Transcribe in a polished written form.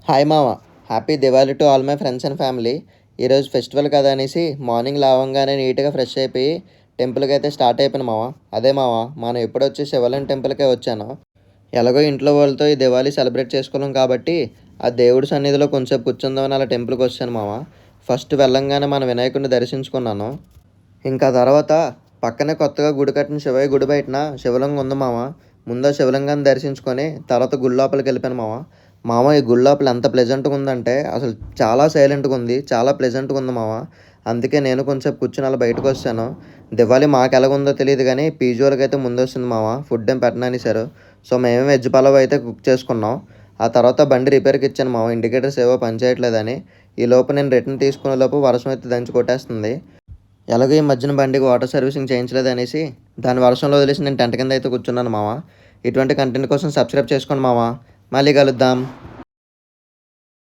Hi మామ. Happy Diwali to all my friends and family. ఈరోజు festival కదా అనేసి మార్నింగ్ లేవగానే నీట్గా ఫ్రెష్ అయిపోయి టెంపుల్కి అయితే స్టార్ట్ అయిపోయాను మామ. అదే మామ, మనం ఎప్పుడొచ్చి శివలింగ టెంపుల్కే వచ్చాను. ఎలాగో ఇంట్లో వాళ్ళతో ఈ దివాళీ సెలబ్రేట్ చేసుకోలేం కాబట్టి ఆ దేవుడి సన్నిధిలో కొంచెం కూర్చుందామని అలా టెంపుల్కి వచ్చాను మామ. ఫస్ట్ వెళ్ళంగానే మన వినాయకుడిని దర్శించుకున్నాను. ఇంకా తర్వాత పక్కనే కొత్తగా గుడి కట్టిన శివయ్య గుడి బయటన శివలింగం ఉంది మామ. ముందు శివలింగాన్ని దర్శించుకొని తర్వాత గుడి లోపలికి వెళ్ళిపోయాను మామ. మామ, ఈ గుడి లోపల ఎంత ప్లెజెంట్గా ఉందంటే అసలు చాలా సైలెంట్గా ఉంది, చాలా ప్లెజెంట్గా ఉంది మామ. అందుకే నేను కొంచెం కూర్చుని అలా బయటకు వచ్చాను. దివాళీ మాకు ఎలాగుందో తెలియదు కానీ పీజీ వాళ్ళకి అయితే ముందు వస్తుంది మామ. ఫుడ్ ఏం పెట్టననేసారు. సో మేమే వెజ్ పలావ్ అయితే కుక్ చేసుకున్నాం. ఆ తర్వాత బండి రిపేర్కి ఇచ్చాను మామ, ఇండికేటర్స్ ఏవో పనిచేయట్లేదని. ఈ లోపు నేను రిటర్న్ తీసుకునే లోపు వర్షం అయితే దంచి కొట్టేస్తుంది. ఎలాగో ఈ మధ్యన బండికి వాటర్ సర్వీసింగ్ చేయించలేదు అనేసి దాని వర్షంలో వదిలేసి నేను టెంట్ కింద అయితే కూర్చున్నాను మామ. ఇటువంటి కంటెంట్ కోసం సబ్స్క్రైబ్ చేసుకోండి మామ. మళ్ళీ కలుద్దాం.